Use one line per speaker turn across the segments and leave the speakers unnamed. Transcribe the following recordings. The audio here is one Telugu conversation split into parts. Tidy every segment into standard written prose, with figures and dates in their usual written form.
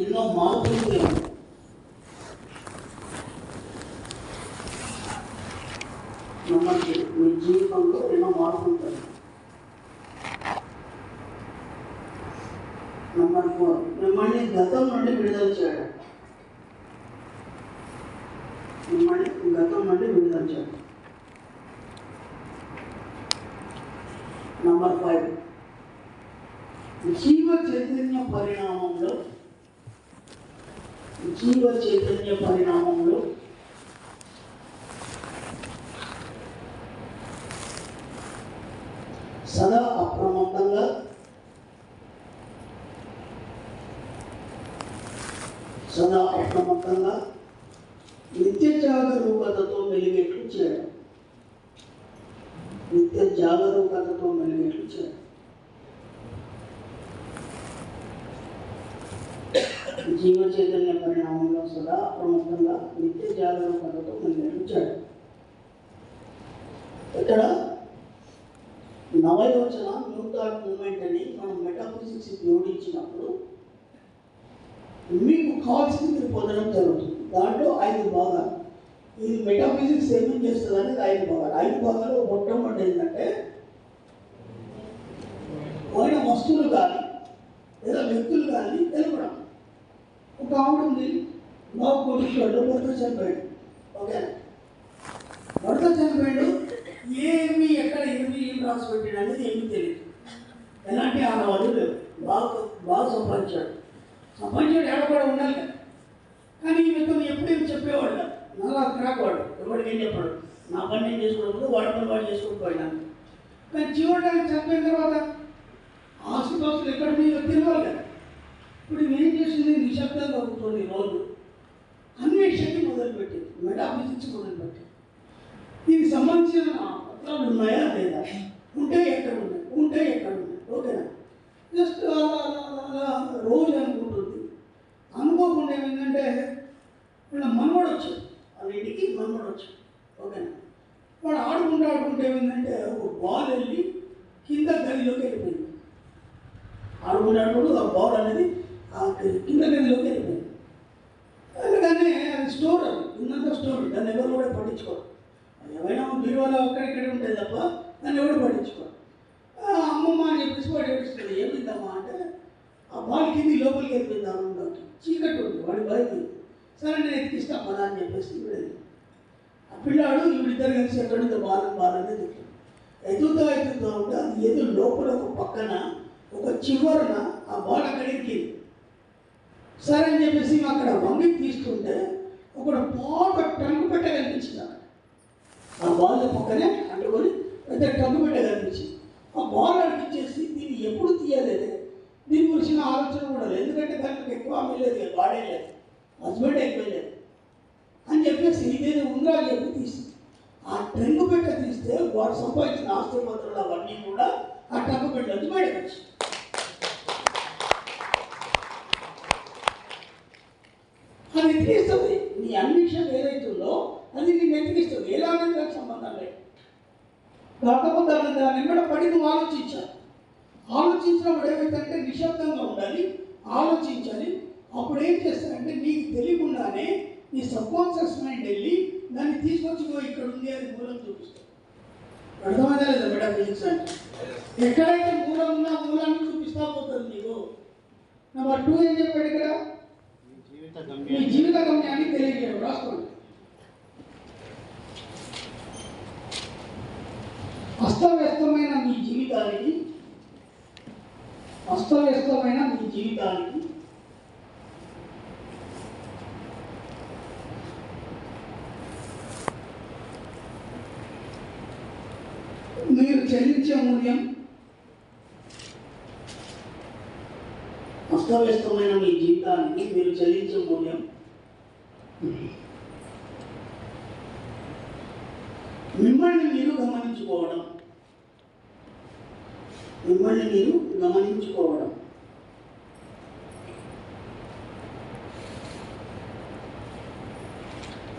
ఎన్నో మార్పులు జరిగాయి. నమ్మకి మీ జీవితంలో ఎన్నో మార్పులు జరిగాయి. నెంబర్ 4, మిమ్మల్ని గతం నుండి విడుదల చేయడం. మిమ్మల్ని గతం నుండి విడుదల చేయడం. నెంబర్ 5, జీవ చైతన్య పరిణామంలో సదా అప్రమత్తంగా నిత్య జాగరూకతతో మెలిగేట్లు చేయడం. జీవ చైతన్య పరిణామంలో సదా అప్రమత్తంగా నిత్య జాగరూకతతో మెలిగేట్లు చేయడం. ఇక్కడ నవయోచన న్యూ థాట్ మూమెంట్ అని మనం మెటాఫిజిక్స్ జోడించినప్పుడు మీకు కావాల్సింది మీరు పొందడం జరుగుతుంది. దాంట్లో 5 భాగాలు. ఇది మెటాఫిజిక్స్ ఏమేం చేస్తుంది అనేది 5 భాగాలు. 5 భాగాలు మొట్టమొదటి ఏంటంటే పోయిన వస్తువులు కానీ లేదా వ్యక్తులు కానీ తెలపడం. ఒక ఆవిడ ఉంది, బాబు కొడుకుడు భర్త చనిపోయాడు. ఓకేనా, భర్త చనిపోయాడు, ఏమి ఎక్కడ ఏం రాసి పెట్టాడు అనేది ఏమీ తెలియదు. ఎలాంటి ఆనవాళ్ళు లేవు. బాగా సంపాదించాడు ఏడపడ ఉండాలి కదా. కానీ ఈమెతో ఎప్పుడేమి చెప్పేవాడు కాదు. నాలా క్రాక్ వాడు, ఎవరికి ఏం చెప్పాడు, నా పని నేను చేసుకోవడం, వాడి పని వాడు చేసుకుని పోయినాను. కానీ చివరికి చనిపోయిన తర్వాత ఆస్తుపాస్తులు ఎక్కడ మీద తిరగాలి కదా. ఇప్పుడు ఏం చేసింది, నిశ్శబ్దంగా ఉంటుంది. రోజు అన్వేషణకి మొదలుపెట్టింది, మెటాఫిజిక్స్ మొదలుపెట్టింది. దీనికి సంబంధించిన పత్రాలు ఉన్నాయా లేదా, ఉంటే ఎక్కడ ఉన్నాయి. ఓకేనా, జస్ట్ అలా రోజు అనుకుంటుంది. అనుకోకుండా ఏమైందంటే వాళ్ళ మనవడు వచ్చాడు, వాళ్ళ ఇంటికి మనవడు వచ్చాడు. ఓకేనా, వాడు ఆడుకుంటే ఏమైందంటే ఒక బాల్ వెళ్ళి కింద గదిలోకి వెళ్ళిపోయింది. ఆడుకునేటప్పుడు ఆ బాల్ అనేది కింద గదిలోకి వెళ్ళిపోయింది. అందుకని అది స్టోర్, అది ఉన్నంత స్టోర్, దాన్ని ఎవరు కూడా పట్టించుకోరు. ఏమైనా బీరువాలో అక్కడిక్కడే ఉంటుంది తప్ప దాన్ని ఎవరు పట్టించుకోరు. అమ్మమ్మ అని చెప్పేసి వాడు ఏడుస్తుంది. ఏమిద్దామా అంటే ఆ బాల్ కింది లోపలికి వెళ్ళిపోయిందాము, చీకటి ఉంది, వాడి బయట. సరే నేను ఎత్తికిస్తా పదా అని చెప్పేసి వీడేది. ఆ పిల్లాడు వీడిద్దరు కలిసి ఎక్కడుందో బాలనే తిట్టాడు. ఎదుగుతూ ఉంటే అది లోపల ఒక పక్కన ఒక చివరన ఆ బాల్ అక్కడ ఎక్కింది. సరే అని చెప్పేసి అక్కడ వంగి తీస్తుంటే ఒక పాత టంగు పెట్ట కనిపించింది. అక్కడ ఆ బాల్ పక్కనే అంటుకొని పెద్ద టంగు పెట్ట కనిపించింది. ఆ బాల్ అడిగించేసి దీన్ని ఎప్పుడు తీయలేదు, దీని గురించిన ఆలోచన కూడా లేదు. ఎందుకంటే దాంట్లో ఎక్కువ ఆమె లేదు, వాడే లేదు, హస్బెండ్ అయిపోయలేదు అని చెప్పేసి ఇదేదో ఉందా అని చెప్పి తీసింది. ఆ టంగు పెట్ట తీస్తే వాడు సంపాదించిన ఆస్తి పత్రాలు అవన్నీ కూడా ఆ టంగు పెట్ట నుంచి బయటకు వచ్చి అది ఎత్తికిస్తుంది. నీ అన్వేషణ ఏదైతుందో అది నేను ఎత్తికిస్తుంది. ఎలా అనేది దానికి సంబంధం లేదు. కాకపోతే దాన్ని ఎక్కడ పడి నువ్వు ఆలోచించినప్పుడు ఏమైందంటే నిశ్శబ్దంగా ఉండాలి, ఆలోచించాలి. అప్పుడు ఏం చేస్తారంటే నీకు తెలియకుండానే నీ సబ్కాన్షియస్ మైండ్ వెళ్ళి దాన్ని తీసుకొచ్చి ఇక్కడ ఉంది అని మూలం చూపిస్తాడు. అర్థమైందా లేదా మెటాఫిజిక్స్ అంటే? ఎక్కడైతే మూలం ఉన్నా మూలాన్ని చూపిస్తా పోతుంది నీకు. నెంబర్ 2 ఏం చెప్పాడు ఇక్కడ, మీ జీవిత గమ్యాన్ని తెలియజేయడం. రాసుకోండి. అస్తవ్యస్తమైన మీ జీవితానికి మీరు చెల్లించే మూల్యం, అస్తవ్యస్తమైన మీ జీవితానికి మీరు చెల్లించే మూల్యం మిమ్మల్ని మీరు గమనించుకోవడం.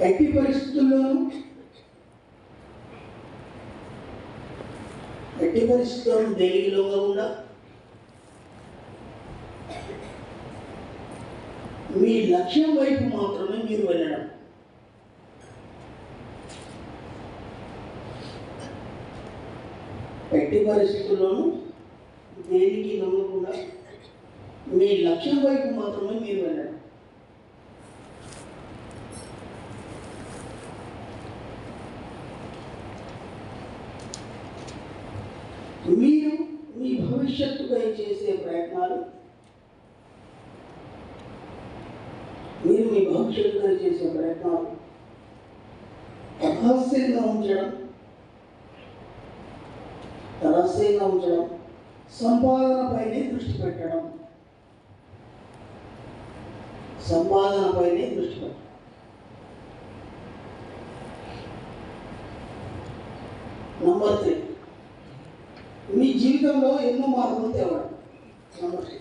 ఎట్టి పరిస్థితుల్లోనూ దేనికి లోగా ఉండా, మీ లక్ష్యం వైపు మాత్రమే మీరు వెళ్ళడం. ఎట్టి పరిస్థితుల్లోనూ దేనికి నమ్మకుండా మీ లక్ష్యం వైపు మాత్రమే మీరు వెళ్ళడం. మీరు మీ భవిష్యత్తుపై చేసే ప్రయత్నాలు, రహస్యంగా ఉంచడం, సంపాదనపైనే దృష్టి పెట్టడం. నంబర్ 3, మీ జీవితంలో ఎన్నో మార్పులు తేవడం. నంబర్ 3,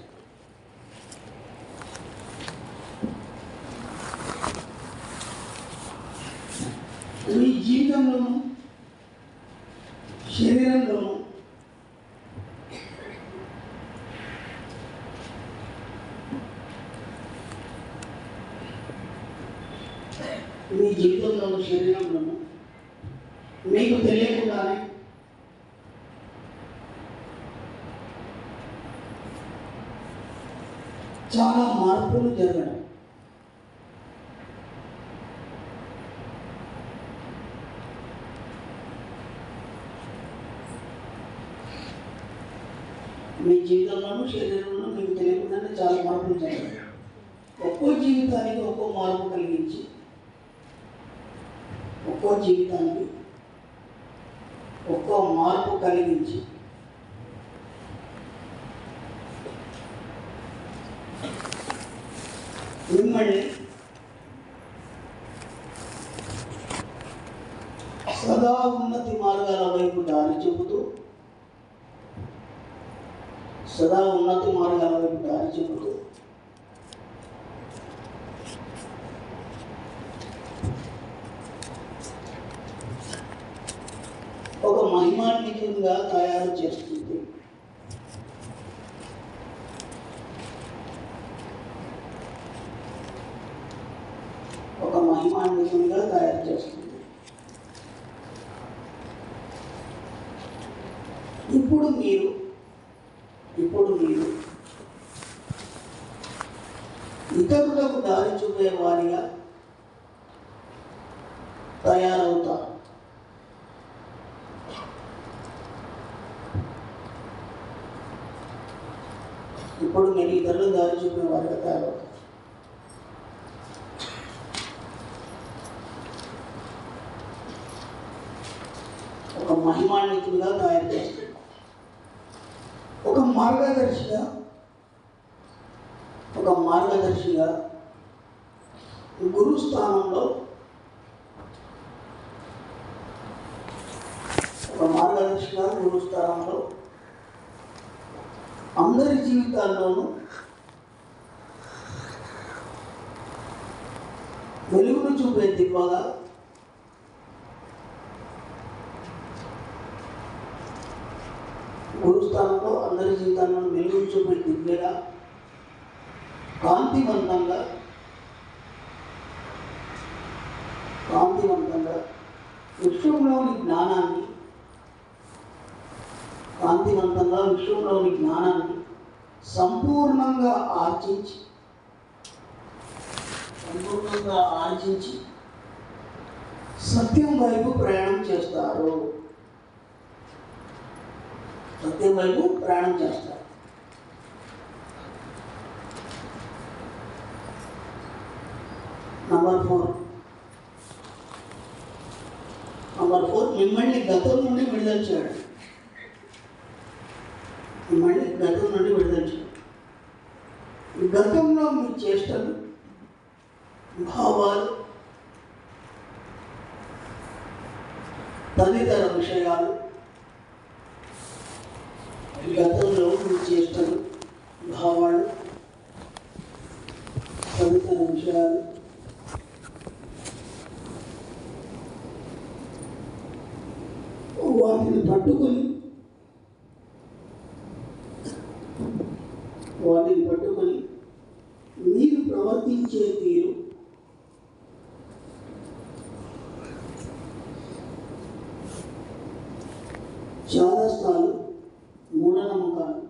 మీ జీవితంలోనూ శరీరంలోనూ మీకు తెలియకుండానే చాలా మార్పులు జరగడం. మీ జీవితంలోనూ శరీరంలో మీకు తెలియకుండానే చాలా మార్పులు జరగడం. ఒక్కో జీవితానికి ఒక్కో మార్పు కలిగించి, మిమ్మల్ని సదా ఉన్నతి మార్గాల వైపు దారి చూపుతూ ఒక మహిమాన్వితంగా తయారు చేస్తుంది. ఇప్పుడు మీరు ఇతరులకు దారి చూపే వారిగా తయారవుతారు. ఒక మహిమాన్వితులుగా తయారు చేస్తారు. ఒక మార్గదర్శిగా గురు స్థానంలో అందరి జీవితాల్లోనూ వెలుగును చూపే దివ్వగా, గురుస్థానంలో అందరి జీవితాలను వెలుగును చూపే దివ్యగా, కాంతివంతంగా విశ్వంలోని జ్ఞానాన్ని సంపూర్ణంగా ఆర్జించి సత్యం వైపు ప్రయాణం చేస్తారు. నంబర్ 4, మిమ్మల్ని గతం నుండి విడుదల చేయడం. గతంలో మీ చేష్టలు, భావాలు, తదితర విషయాలు, వాటిని పట్టుకొని మీరు ప్రవర్తించే స్పందించే తీరు, చాదస్తాలు, మూఢనమ్మకాలు.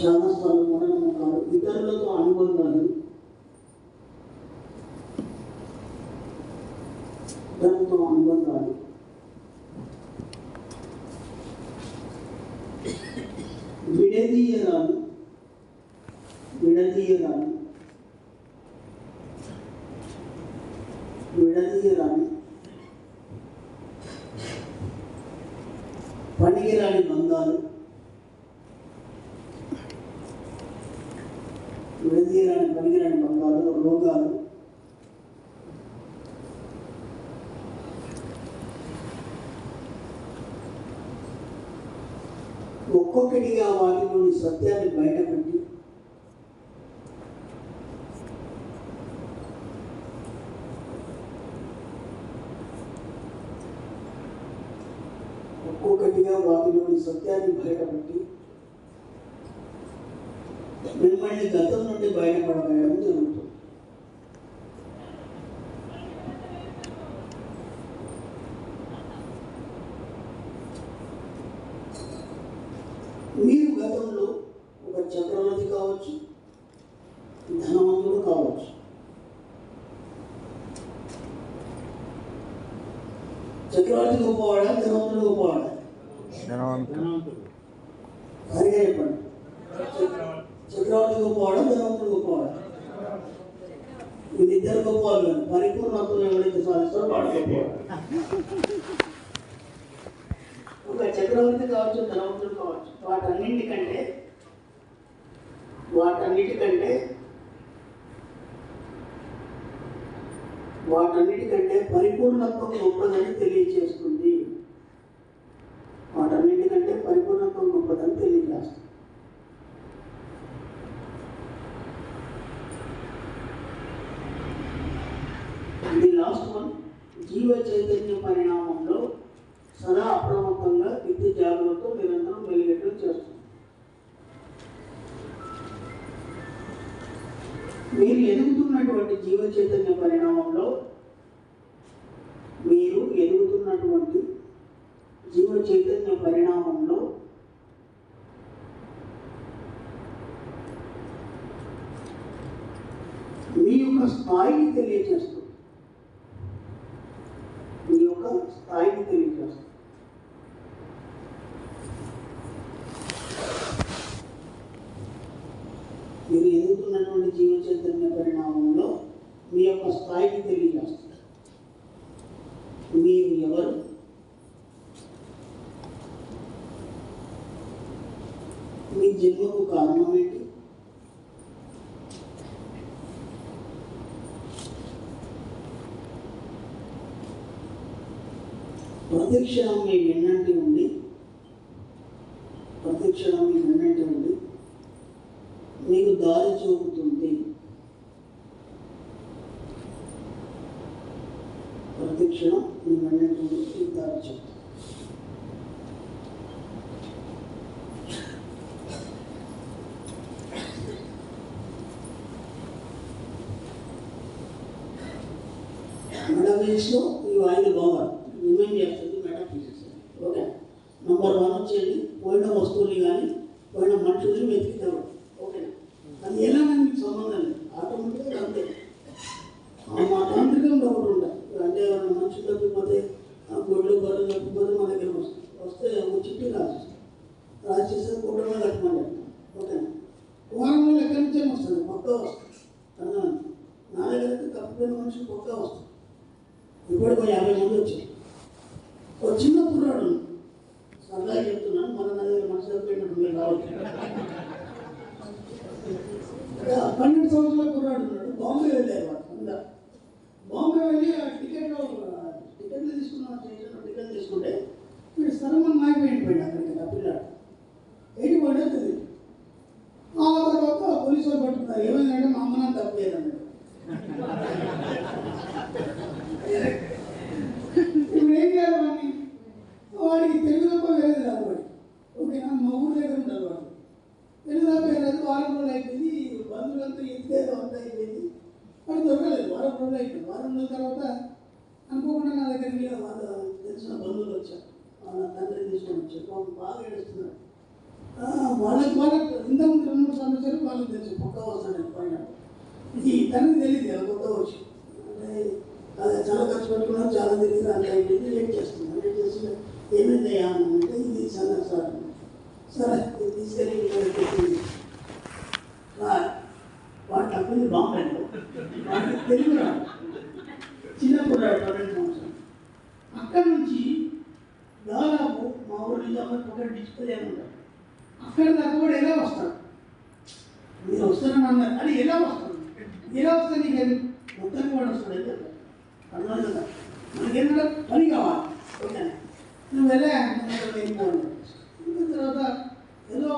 చాదస్తాలు, మూఢనమ్మకాలు, ఇతరులతో అనుబంధాలు, విడదీయరాలు, పనికిరాని బంధాలు, పనికిరాని బంధాలు, రోగాలు, ఒక్కొక్కటిగా వాటిలోని సత్యాన్ని బయటపెట్టి మిమ్మల్ని గతం నుండి బయటపడవేయడం జరుగుతుంది. మీరు గతంలో ఒక చక్రవర్తి కావచ్చు, ధనవంతుడు కావచ్చు. చక్రవర్తి గొప్పవాడా, ధనవంతుడు గొప్పవాడా? సరిగా చెప్పండి. చక్రవర్తి గొప్పవాడా, ధనవంతుడు గొప్పవాడా? వీళ్ళిద్దరు గొప్పవాళ్ళు. పరిపూర్ణత్వం ఎవరైతే సాధిస్తారో వాడు గొప్పవాడు. ఒక చక్రవర్తి కావచ్చు, ధనవంతుడు కావచ్చు. వాటన్నిటికంటే పరిపూర్ణత్వం గొప్పదని తెలియజేస్తుంది. ది లాస్ట్ వన్, జీవ చైతన్య పరిణామంలో సదా అప్రమత్తంగా నిత్య జాగ్రత్తతో నిరంతరం వెలిగేట్లు చేస్తుంది. మీరు ఎదుగుతున్నటువంటి జీవ చైతన్య పరిణామంలో మీ యొక్క స్థాయిని తెలియజేస్తుంది. మీరు ఎదుగుతున్నటువంటి జీవ చైతన్య పరిణామంలో మీ యొక్క స్థాయిని తెలియజేస్తుంది. మీరు ఎవరు, మీ జన్మకు కారణం ఏంటి, ప్రతిక్షణం మీ వెన్నంటి ఉండి మీకు దారి చూపుతుంది. ప్రతిక్షణం మీ వెన్నంటి ఉండి మీకు దారి చూపుతుంది. మెటాఫిజిక్స్లో ఈ 5 భాగాలు రిమైండ్ చేస్తుంది మెటాఫిజిక్స్. ఓకే, నంబర్ 1 వచ్చేది పోయిన వస్తువుని కానీ పోయిన మనుషుల్ని వెతికితారు. ఓకే, అది ఎలా కానీ మీకు సంబంధం లేదు, ఆటోమేటిక్గా అంతే. మా తాంత్రికంలో ఒకటి ఉంటాయి. అంటే మనుషులు తప్పిపోతే, గొడ్లు బర్రెలు తప్పిపోతే మా దగ్గర వస్తే ఒక చిట్టి రాసేస్తే కూటమే కట్టమని చెప్తాం. ఓకేనా, వారంలో ఎక్కడి నుంచే వస్తుంది, పక్కా వస్తుంది. నా దగ్గర తప్పిపోయిన మనుషులు పక్కా వస్తుంది. ఇప్పటికి 50 మంది వచ్చాయి. ఒక చిన్న కుర్రాడు సరదాగా చెప్తున్నాను, మన దగ్గర మనసు తప్పిపోయినట్టు రావచ్చు. 12 సంవత్సరాల కుర్రాడు ఉన్నాడు. బాంబే వెళ్ళారు వాళ్ళు అందరు. బాంబే వెళ్ళి టికెట్లు తీసుకుంటే వీడు స్థలం మాయిపోయిపోయాడు. అక్కడికి ఆ పిల్లాడు 80 పడే తెలియదు. ఆ తర్వాత పోలీసు వాళ్ళు పట్టుకున్నారు. ఏమైందంటే మా అమ్మ నాన్న తప్పలేదు అన్నాడు. ఇప్పుడు ఏం చేయాలి, వాడికి రోజులు అయిపోయింది. వారం రోజుల తర్వాత అనుకోకుండా నా దగ్గరికి వాళ్ళ తెలిసిన బంధువులు వచ్చారు. వాళ్ళ తండ్రిని తీసుకొని వచ్చారు. వాళ్ళు బాగా ఏడుస్తున్నారు. వాళ్ళకి ఇంతకుముందు 2-3 సార్లు వచ్చారు. వాళ్ళకి తెలుసు పక్క వస్తాడని పైన. ఇది తండ్రి తెలియదు కదా, కొత్త వచ్చి అంటే అది చాలా ఖర్చు పెట్టుకున్నారు, చాలా తెలియదు. అంత అయిపోయింది. లేట్ చేస్తున్నారు. లేట్ చేసి ఏమైందయ్యా అంటే ఇది సార్ సరే తీసుకెళ్ళి వాడు తప్పని బాగుంటాడు. వాడికి తెలుగు రాదు, చిన్నప్పుడు 12 సంవత్సరాలు. అక్కడి నుంచి దాదాపు మా ఊరు నిజామాబాద్ పక్కన డిస్ప్లే అని ఉంటాడు. అక్కడ దాకా కూడా ఎలా వస్తాడు, మీరు వస్తారని అన్నారు అని ఎలా వస్తాడు, ఎలా వస్తే నీకు మొత్తానికి వాడు వస్తాడు అయితే అర్థం కదా. మనకేంటంటే పని కావాలి. ఓకేనా, నువ్వు వెళ్ళిపోవాలి. ఇంకా తర్వాత ఏదో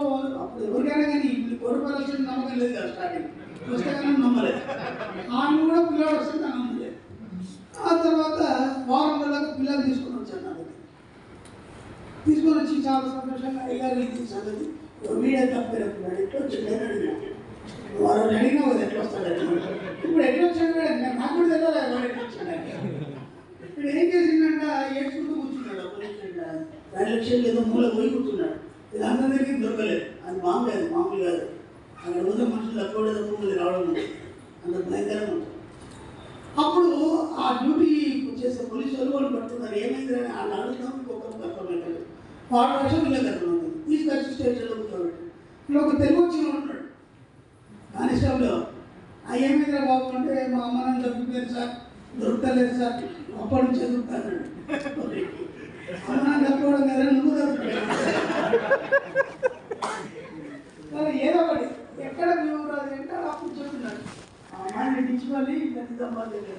అప్పుడు ఎవరికైనా కానీ ఇప్పుడు కోరుకోవాల్సిన నమ్మకం లేదు కదా. స్టార్టింగ్ పుస్తకాలను నమ్మలేదు. ఆయన కూడా పిల్లలు వస్తే నాకు నమ్మలేదు. ఆ తర్వాత వారం రోజులకు పిల్లలు తీసుకొని వచ్చాను. నా దగ్గర తీసుకొని వచ్చి చాలా సంతోషంగా అయ్యారు. ఇది సంగతి వీడే తప్పేస్తున్నాడు, ఎట్లా వచ్చిందని అడిగినా. వారు అడిగినా కదా ఎట్లా వస్తాడని. ఇప్పుడు ఎట్లా వచ్చాడు నాకు కూడా తెలియదు వాడు ఎట్లా వచ్చాడని. ఇప్పుడు ఏం చేసిందంట, ఏడ్చుకుంటూ కూర్చున్నాడు. 2 లక్షలు ఏదో మూల పోయి కూర్చున్నాడు. ఇది అందరికీ దొరకలేదు. అది మామూలు కాదు. అక్కడ పోతే మనుషులు తక్కువ తక్కువ రావడం ఉంటుంది. అంత భయంకరంగా ఉంటుంది. అప్పుడు ఆ డ్యూటీ చేసే పోలీసు వాళ్ళు పడుతున్నారు. ఏమైంది అని వాళ్ళు అడుగుతాం. ఇంకొకరికి అర్థమవుతుంది. 6 లక్షలు వీళ్ళకి అర్థమవుతుంది. తీసుకొచ్చి స్టేషన్లో కూర్చోబెట్టి ఇక్కడ ఒక తెలుగు వచ్చిన ఉంటాడు కానిస్టేబుల్. ఏమైందిరా బాబు అంటే మా అమ్మ నాన్న తప్పిపోయారు సార్, దొరకలేదు సార్, అప్పటి నుంచి దొరుకుతాడు. అమ్మ నాన్న తప్పుకోవడం కదా, నువ్వు దొరుకుతాడు. ఏదో ఒకటి ఎక్కడ మేము రాదు అంటే అప్పుడు చెప్తున్నాడు. అమ్మాయిని దించుకోవాలి నిజామాబాద్ దగ్గర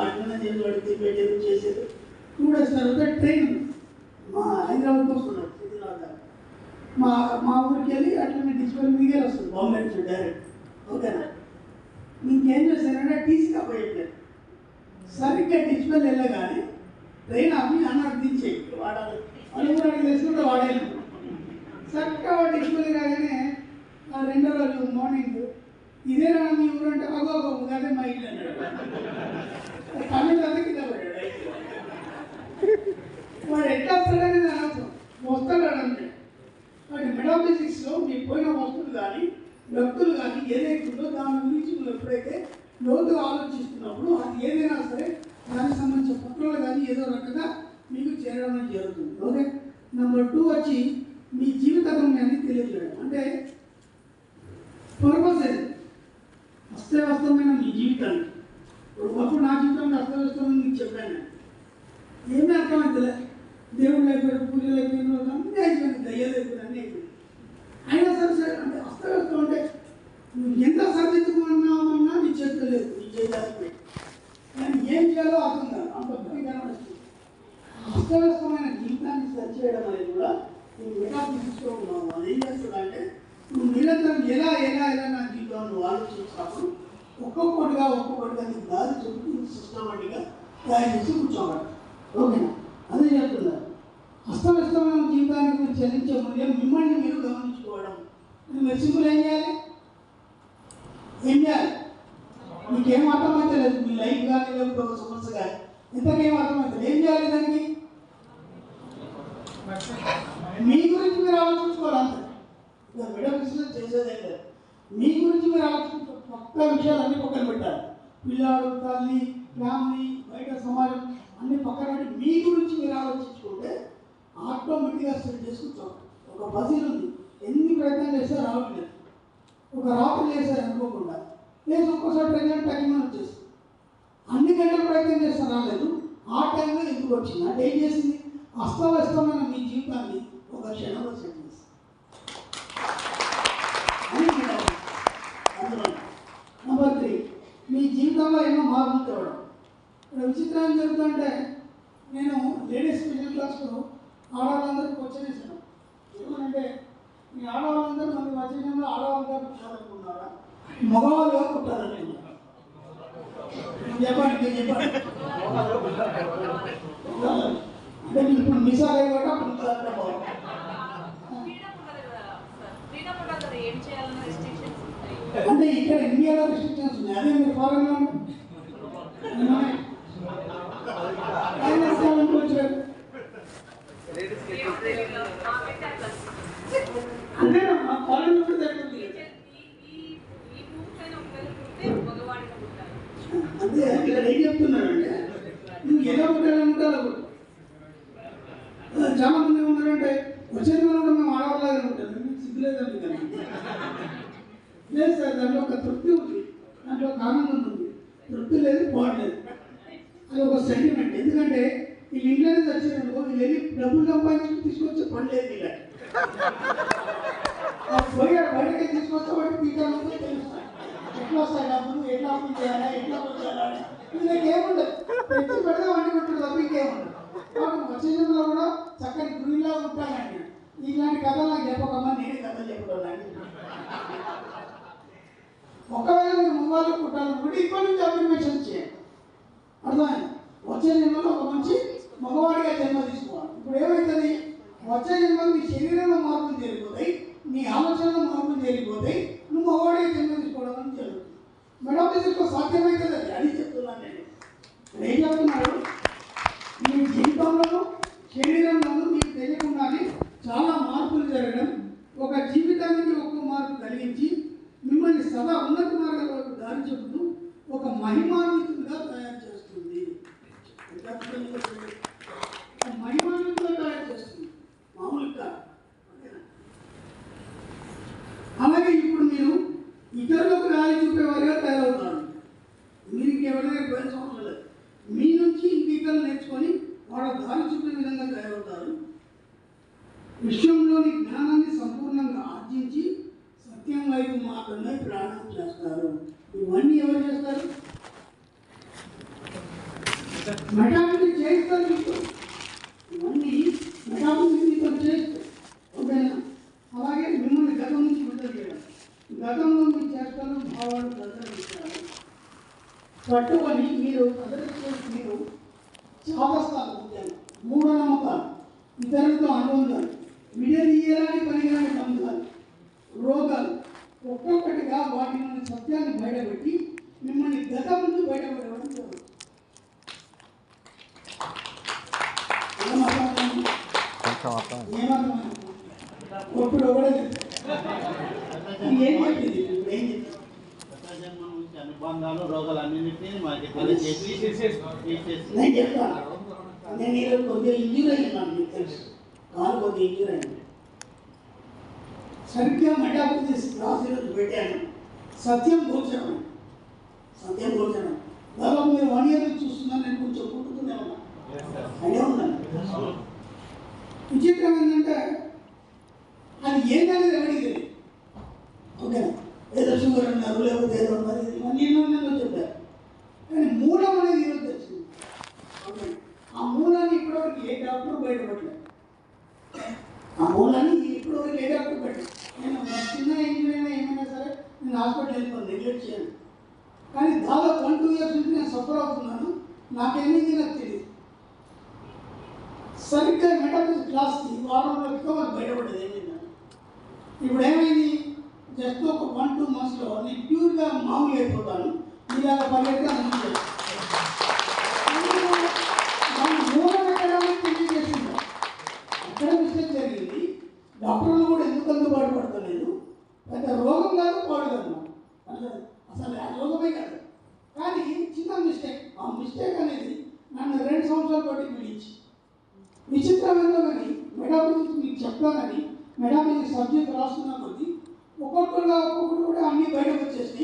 అట్లనే చేసి అడిగి పెట్టేది చేసేది. 2 days తర్వాత ట్రైన్ మా హైదరాబాద్కి వస్తున్నాడు. మా ఊరికి వెళ్ళి అట్లనే డిస్ప్లే మీదే వస్తుంది. బాంబే నుంచి డైరెక్ట్. ఓకేనా, ఇంకేం చేశారంటే టీసీ కాపోయట్లేదు. సరిగ్గా డిస్ప్లే వెళ్ళగానే ట్రైన్ అవి అన్నాడు దించేయి వాడాలి. వాళ్ళు కూడా అడిగి తెలుసుకుంటే వాడేది. సరిగ్గా వాడు డిస్ప్లే రాగానే 2వ రోజు మార్నింగ్ ఇదేనా మీ ఊరు అంటే అగో అదే మా ఇల్లు అన్నాడు. పన్నెండు కింద పడ్డాడు. వాడు ఎట్లా వస్తాడనేది అనవసరం, వస్తాడు అంటే వాటి మెటాఫిజిక్స్లో మీకు పోయిన వస్తువులు కానీ వ్యక్తులు కానీ ఏదైతుందో దాని గురించి నువ్వు ఎప్పుడైతే లోతుగా ఆలోచిస్తున్నప్పుడు అది ఏదైనా సరే దానికి సంబంధించిన పత్రాలు కానీ ఏదో రకంగా మీకు చేరడం అనేది జరుగుతుంది. ఓకే, నెంబర్ 2 వచ్చి మీ జీవిత గమ్యాన్ని తెలియజేయడం. అంటే పర్పస్ అది అస్తవ్యస్తమైన మీ జీవితాన్ని. ఒకప్పుడు నా జీవితంలో అస్తవ్యస్తమని మీకు చెప్పాను. ఏమీ అర్థమవుతుందిలే, దేవుడు అయిపోయాడు, పూజలు అయిపోయిన అన్నీ అయిపోయింది, దయ్యాలు అయిపోయింది, అన్నీ అయిపోయింది. అయినా సరే అంటే అస్తవ్యస్తం అంటే నువ్వు ఎంత సరిదిద్దుకున్నామన్నా నీ చేతిలో లేదు, నీ చేయాలి. కానీ ఏం చేయాలో అర్థం కాదు, అంత భయంకరమైన వస్తుంది. అస్తవ్యస్తమైన జీవితాన్ని సరి చేయడం అనేది కూడా నువ్వు మెటాఫిజిక్స్లో ఉన్నావు. అది ఏం చేస్తుందంటే నువ్వు నిరంతరం ఎలా నా జీవితం నువ్వు ఆలోచించినప్పుడు ఒక్కొక్కటిగా నీకు దారి చెబుతూ సిస్టమాటిక్గా తయారు చేసి కూర్చోవాలి. ఓకేనా, అదే చెప్తున్నారు. అస్తవ్యస్తమైన జీవితానికి మీరు చెల్లించే మూల్యం మిమ్మల్ని మీరు గమనించుకోవడం. మీరు సింపుల్ ఏం చేయాలి? మీకేం అర్థమైతే లేదు. మీ లైఫ్ కానీ లేకపోతే ఒక సమస్య కానీ ఇంతకేం అర్థమవుతుంది. ఏం చేయాలి? దానికి మీ గురించి మీరు ఆలోచించుకోవాలి. అంతే, ఇక మిడల్ బిజినెస్ చేసేదే లేదు. మీ గురించి మీరు ఆలోచించుకో. కొత్త విషయాలన్నీ పక్కన పెట్టాలి. పిల్లాడు, తల్లి, ఫ్యామిలీ, బయట సమాజం అన్ని పక్కన పెట్టి మీ గురించి మీరు ఆలోచించుకుంటే ఆటోమేటిక్గా సెట్ చేసుకుంటాం. ఒక పజిల్ ఉంది, ఎన్ని ప్రయత్నం చేస్తే రావట్లేదు. ఒక రాత్రి చేశారు అనుకోకుండా లేచి ఒక్కోసారి ట్రైన్ టైం వచ్చేస్తుంది. అన్ని గంటలు ప్రయత్నం చేస్తే రాలేదు, ఆ టైంలో ఎందుకు వచ్చింది అంటే ఏం చేసింది? అస్తవ్యస్తమైన మీ జీవితాన్ని ఒక క్షణంలో సెట్ చేస్తుంది. అందులో నెంబర్ 3, మీ జీవితంలో ఏమో మార్పులు తేవడం. ఇక్కడ విచిత్రం ఏం జరుగుతుందంటే నేను లేడీస్ స్పెషల్ క్లాస్లో ఆడవాళ్ళందరికీ క్వశ్చన్ వేసాను. ఏమనంటే మీ ఆడవాళ్ళందరూ మన వచనంలో ఆడవాళ్ళుగా పుట్టాలనుకున్నారా, మగవాళ్ళుగా పుట్టాలనుకున్నారా? చెప్పండి. అంటే ఇప్పుడు మిసాల్ అయ్యాక పుట్టాలంటే బాగుంది. అంటే ఇక్కడ ఇండియాలో రిస్ట్రిక్షన్స్ ఉన్నాయి, అదే మీరు ఫారెన్లో చాలా మంది ఏమన్నారంటే వచ్చే జన్మలో కూడా మేము ఆడవాళ్ళగా ఉంటారు, సిగ్గులేదండి కానీ లేదు సార్. దాంట్లో ఒక తృప్తి ఉంది, దాంట్లో ఒక ఆనందం ఉంది. తృప్తి లేదు, పోవట్లేదు, అది ఒక సెంటిమెంట్. ఎందుకంటే వీళ్ళు ఇంట్లో నుంచి వచ్చారనుకో, వీళ్ళు వెళ్ళి డబ్బులు సంపాదించి తీసుకొచ్చే పని లేదు వీళ్ళ. పోయాడు బయటకి తీసుకొస్తే వాటి పీకాలు తెలుస్తాయి, ఎట్లా వస్తాయి డబ్బులు, ఎట్లా అప్పులు చేయాలా, ఎట్లా చేయాలి, వీళ్ళకి ఏముండదు. తెచ్చి పెడితే వండి కొట్టారు తప్ప ఇంకేముండదు. కాబట్టి వచ్చే జన్మలో కూడా చక్కని గురిలా ఉంటానండి. ఇలాంటి కథలు నాకు చెప్పకమ్మా, నేనే కథలు చెప్పుకోవాలండి. ఒకవేళ మీరు మొబైల్లో పుట్టాలనుకుంటే ఇప్పటి నుంచి అప్లికేషన్ చేయండి, అర్థమైంది. వచ్చే జన్మలో ఒక మంచి మగవాడిగా జన్మ తీసుకోవాలి. ఇప్పుడు ఏమవుతుంది, వచ్చే జన్మలో మీ శరీరంలో మార్పులు జరిగిపోతాయి, నీ ఆలోచనలో మార్పులు జరిగిపోతాయి, నువ్వు మగవాడిగా జన్మ తీసుకోవడం అని జరుగుతుంది. మెటాఫిజిక్స్లో సాధ్యమవుతుంది అది, అది చెప్తున్నాను నేను. ఏం చెప్తున్నాడు, మీ జీవితంలోనూ శరీరంలోనూ మీకు తెలియకుండానే చాలా మార్పులు జరగడం ఒక జీవితానికి ఒక్క మార్పు కలిగించి మిమ్మల్ని సదా ఉన్నత మార్గాలకు దారి చెబుతూ ఒక మహిమాన్వితులుగా తయారు చేస్తుంది. మహిమాన్వితులుగా తయారు చేస్తుంది, మామూలుగా. అలాగే ఇప్పుడు మీరు ఇతరులకు దారి చూపేవారిగా తయారవుతారు. మీరు ఎవరైనా పోయిన లేదు, మీ నుంచి ఇంకొకరు నేర్చుకొని వాళ్ళ దారి చూపే విధంగా తయారవుతారు. విశ్వంలోని జ్ఞానాన్ని సంపూర్ణంగా ఆర్జించి సత్యం వైపు మాత్రమే ప్రయాణం చేస్తారు. ఇవన్నీ ఎవరు చేస్తారు? మెటాఫిజిక్స్ చేస్తారు మీకు, ఇవన్నీ మెటాఫిజిక్స్ మీతో చేస్తారు, ఓకేనా. అలాగే మిమ్మల్ని గతం నుంచి విడుదల చేయడం, గతంలో మీ చేష్టలు భావాలు ప్రదర్శించాలి. పట్టుకొని మీరు మీరు చాదస్తాలు, మూఢనమ్మకాలు, ఇతరులతో అనుబంధాలు, విడదీయడానికి పనికిరాని బంధాలు, రోగాలు, ఒక్కొక్కటిగా వాటి నుండి సత్యాన్ని బయటపెట్టి మిమ్మల్ని గతం నుంచి బయటపడడం జరుగుతుంది. ఇప్పుడు
అనుబంధాలు, రోగాలన్నింటినీ
నేను చెప్తాను. నేను ఈరోజు కొద్దిగా ఇంజూర్ అయ్యాను, మీకు తెలుసు, కాలు కొద్దిగా ఇంజూర్ అయింది. సరిగ్గా మెటాఫిజిక్స్ క్లాస్ ఈరోజు పెట్టాను, సత్యం గోచరం. సత్యం గోచరం దాదాపు మీరు 1 year నుంచి చూస్తున్నాను. నేను కొంచెం కుట్టుతూనే ఉన్నాను, అదే ఉన్నాను. విచిత్రం ఏంటంటే అది ఏంటనేది ఎవరికి తెలియదు, ఓకేనా. ఏదో షుగర్ అన్నారు, లేకపోతే ఏదో ఉన్నారు, ఇవన్నీ ఎన్నో చెప్పారు. కానీ మూలం అనేది ఈరోజు తెలిసింది, ఓకే. ఆ మూలాన్ని ఇప్పటివరకు ఏ డాక్టర్ బయటపడలేదు, ఆ మూలాన్ని ఇప్పటివరకు ఏ డాక్టర్ పెట్టలేదు. నేను చిన్న ఇంజరీ అయినా ఏమైనా సరే నేను హాస్పిటల్ వెళ్ళిపోను, నెగ్లెక్ట్ చేయను. కానీ దాదాపు 1-2 years నుంచి నేను సఫర్ అవుతున్నాను, నాకేమైంది నాకు తెలియదు. సరిగ్గా మెటాఫిజిక్స్ క్లాస్కి వారంలో రికవర్ బయటపడేది ఏమైంది. ఇప్పుడు ఏమైంది, జస్ట్ ఒక 1-2 monthsలో నేను ప్యూర్గా మామూలు అయిపోతాను. ఇలాగ పరిగెత్తా దాన్ని మూలం ఎక్కడానికి తెలియజేసింది. అక్కడ మిస్టేక్ జరిగింది. డాక్టర్లు కూడా ఎందుకు అందుబాటు పడతలేదు, పెద్ద రోగం కాదు, పాడు కాదు, అసలు ఆ రోగమే కాదు, కానీ చిన్న మిస్టేక్. ఆ మిస్టేక్ అనేది నన్ను 2 సంవత్సరాల పాటు పీడించి, విచిత్రమైన కానీ మెటాఫిజిక్స్ మీకు చెప్తానని మెటాఫిజిక్స్ సబ్జెక్ట్ రాస్తున్నా కొద్దీ ఒక్కొక్కరు కూడా అన్ని బయటకు వచ్చేసి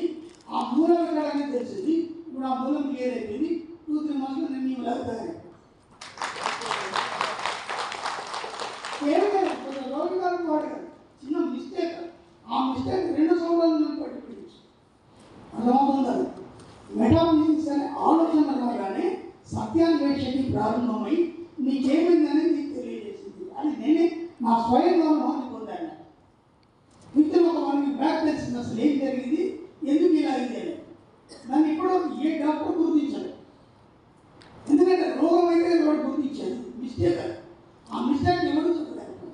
ఆ మూలం ఎక్కడ అనేది తెలిసింది. ఇప్పుడు ఆ మూలం క్లియర్ అయిపోయింది. 2-3 monthsలో నేను ఇలాగ తయారు ఏమి లేదు, రోగం కాదు, పాడు కాదు, చిన్న మిస్టేక్. ఆ మిస్టేక్ 2 సంవత్సరాలు నేను పట్టి పీడించు. అర్థమవుతుందా? మెటాఫిజిక్స్ అనే ఆలోచన రాగానే సత్యాన్వేషణ ప్రారంభమై నీకేమైంది అనేది నీకు తెలియజేసింది. అది నేనే నా స్వయంగా అనుభవాన్ని పొందాను. విత్ ఒక 1 week బ్యాక్ తెలిసింది అసలు ఏం జరిగింది, ఎందుకు ఇలా అయింది అని. దాన్ని ఇప్పుడు ఏ డాక్టర్ గుర్తించాలి, ఎందుకంటే రోగం అయితే వాడు గుర్తించాడు, మిస్టేక్ అది. ఆ మిస్టేక్ ఎవరు చెప్పలేదు,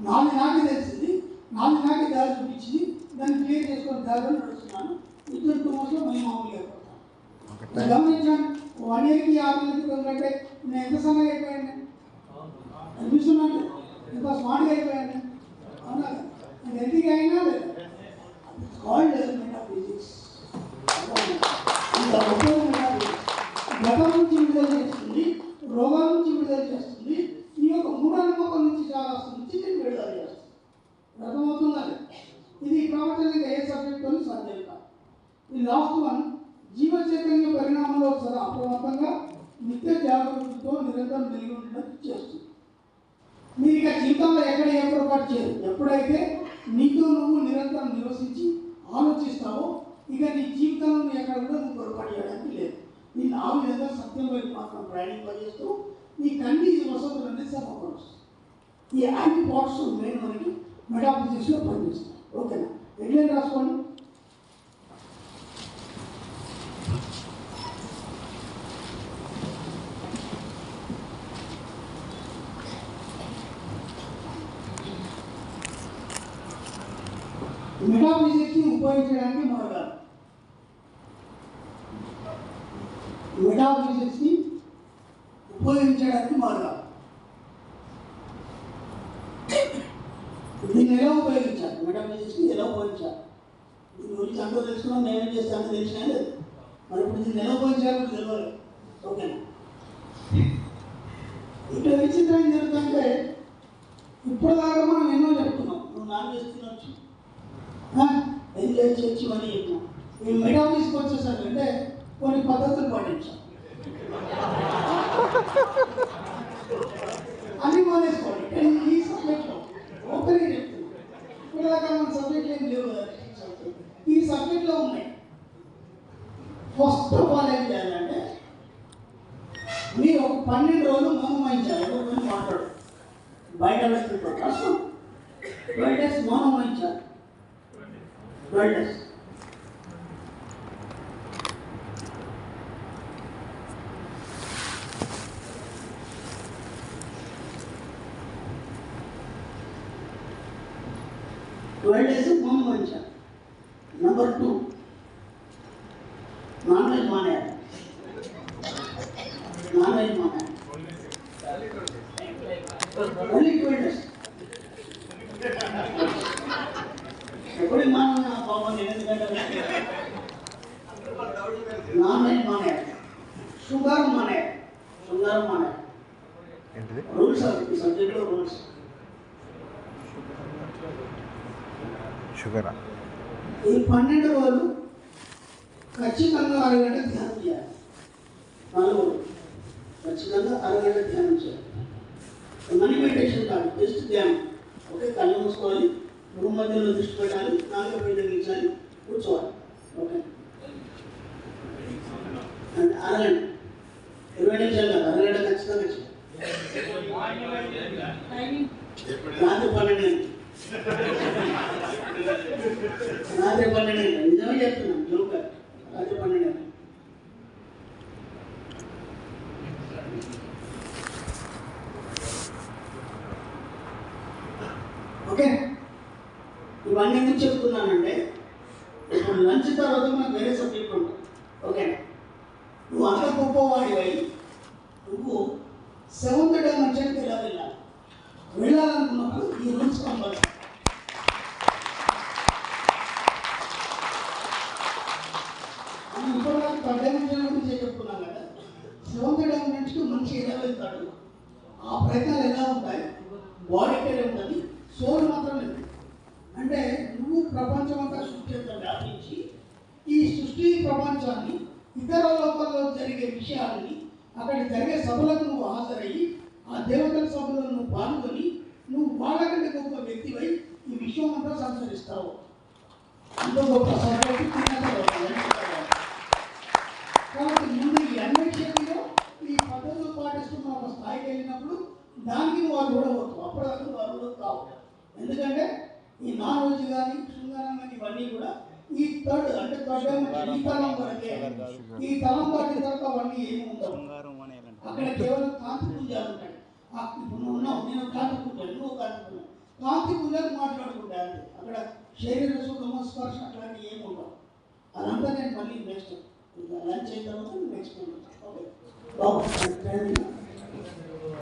నాకే తెలిసింది, నాకే దారి చూపించింది. దాన్ని క్లియర్ చేసుకొని దారిలో నడుస్తున్నాను. విత్ 2 monthsలో మేము మామూలుగా అయిపోతాను. గమనించాను, 1 yearకి 6 నెలలకి కంటే నేను ఎంత సమయం అయిపోయాను అనిపిస్తున్నాను, ఎంత స్మార్ట్గా అయిపోయాను. అవునా, నేను ఎందుకు అయినా లేదు. Called metaphysics. గతం నుంచి విడుదల చేస్తుంది, రోగాల నుంచి విడుదల చేస్తుంది. ఈ యొక్క మూఢనమ్మకం మనసుతో నిరంతరం కలిగి ఉండడానికి చేస్తుంది. మీరు ఇక జీవితంలో ఎక్కడ ఏ పొరపాటు చేయరు. ఎప్పుడైతే నీతో నువ్వు నిరంతరం నివసించి ఆలోచిస్తావో ఇక నీ జీవితంలో నువ్వు ఎక్కడ కూడా నువ్వు పొరపాటు చేయడానికి లేదు. నీ నాలుగు విధంగా సత్యం వైపు మాత్రం ప్రయాణింపజేస్తూ నీ కన్నీ వసతులన్నీ సమకూరుస్తుంది. ఈ యాంటీ పార్ట్స్ మెయిన్ మనకి మెటాఫిజిక్స్లో పనిచేస్తాయి. ఓకేనా? ఎట్లయినా రాసుకోండి. మెటాఫిజిక్స్ని ఉపయోగించడానికి మార్గాలు. మెటాఫిజిక్స్ని ఉపయోగించడానికి మార్గాలు. దీన్ని ఎలా ఉపయోగించాలి? మెటాఫిజిక్స్ని ఎలా ఉపయోగించాలి? దీని గురించి అంతా తెలుసుకున్నాం. నేనేం చేస్తానో తెలిసినా లేదు. మరి ఇప్పుడు దీన్ని ఎలా ఉపయోగించాలో తెలియదు. ఓకేనా? ఇట్లా విచిత్రం ఏం జరుగుతుందంటే ఇప్పటిదాకా మనం ఎన్నో చెప్తున్నాం. నువ్వు నాన్ వెజ్ తినొచ్చు, ఎంజాయ్ చేయొచ్చు అని చెప్పినాం. ఈ మెటాఫిజిక్స్కి వచ్చేసరికి అంటే కొన్ని పద్ధతులు పాటించాం. అన్ని మానేసుకోండి. ఈ సబ్జెక్ట్లో ఓపెన్గా చెప్తున్నాం. ఇప్పటిదాకా మన సబ్జెక్ట్లు ఏం లేవు కదా. ఈ సబ్జెక్ట్లో ఉన్నాయి. ఫస్ట్ ఆఫ్ ఆల్ ఏం చేయాలంటే మీరు ఒక 12 రోజులు మౌనం వహించాలి. ఎవరు మాట్లాడు బయట వ్యక్తితో కష్టం. 12 days మౌనం వహించాలి. 12 days. మౌనం వహించాలి. నెంబర్ 2 నాన్ వెజ్ మానేయాలి. నాన్ వెజ్ మానేయాలి. Only 12 days. ఎప్పుడు మాన పాపం 8 గంటలు నాన్ వెజ్ మానేయాలి. షుగర్ మానేయాలి. షుగర్ మానేయాలి. రూల్స్ ఈ సబ్జెక్ట్లో రూల్స్.
షుగరా?
ఈ 12 రోజులు ఖచ్చితంగా 6 గంటలు ధ్యానం చేయాలి. 4 రోజులు ఖచ్చితంగా 6 గంటలు ధ్యానం చేయాలి. మనీ మెడిటేషన్ కాదు, జస్ట్ ధ్యానం. ఓకే, కళ్ళు మూసుకోవాలి, రూమ్ మధ్యలో దృష్టి పెట్టాలి, నాలుగు తగ్గించాలి, కూర్చోవాలి. ఓకే, అరగంట 20 నిమిషాలు కాదు, అరగంట ఖచ్చితంగా చేయాలి. రాత్రి 12 గంటలు. రాత్రి 12 గంటలు నిజమే చెప్తున్నాను, జోక్. రాత్రి 12 గంటలు. ఓకే, ఇవన్నీ ఎందుకు చెప్తున్నానంటే ఇప్పుడు లంచ్ తర్వాత మనకు వేరే సబ్జెక్ట్ ఉంటుంది. ఓకే, నువ్వు అంత గొప్పవాడివై నువ్వు 7th డైమెన్షన్కి ఎలా వెళ్ళాలనుకున్నప్పుడు ఈ రూల్స్ కంపల్సరీ. మనం ఇప్పటివరకు 3rd డైమెన్షన్ గురించి చెప్పుకున్నాం కదా. 7th డైమెన్షన్కి మనిషి ఎలా వెళ్తాడు, ఆ ప్రయత్నాలు ఎలా ఉంటాయి, బాడీ ఎక్కడే ఉంటుంది, సోల్ మాత్రం లేదు. అంటే నువ్వు ప్రపంచం అంతా సృష్టి అంతా వ్యాపించి ఈ సృష్టి ప్రపంచాన్ని ఇతర లోకాల్లో జరిగే విషయాలని అక్కడ జరిగే సభలకు నువ్వు హాజరయ్యి ఆ దేవతల సభలో నువ్వు పాల్గొని నువ్వు వాళ్ళకంటే గొప్ప వ్యక్తివై ఈ విషయం అంతా సంచరిస్తావు. అంత గొప్ప సభకి కాబట్టి ముందు ఈ అన్వేషణలో ఈ పద్ధతులు పాటిస్తున్న ఒక స్థాయికి వెళ్ళినప్పుడు దానికి నువ్వు వాళ్ళు చూడవచ్చు. అప్పటిదాకా వాళ్ళు కూడా కావు. ఎందుకంటే ఈ నాన్ వెజ్ కానీ శృంగారం కానీ ఇవన్నీ కూడా ఈ థర్డ్ అంటే ఈ తలం వరకే. ఈ తలం పట్టిన తర్వాత అవన్నీ ఏమి ఉండవు. అక్కడ కేవలం కాంతి పూజలు ఉంటాయి. ఇప్పుడు నువ్వు ఉన్నావు, నేను కాంతి పూజలు, నువ్వు కాంతి పూజలు, కాంతి పూజలు మాట్లాడుకుంటాను. అక్కడ శరీర సుఖము స్పర్శ అట్లాంటివి ఏమి ఉండవు. అదంతా నేను మళ్ళీ నెక్స్ట్ లంచ్ అయిన తర్వాత నెక్స్ట్ ఓకే బాబు.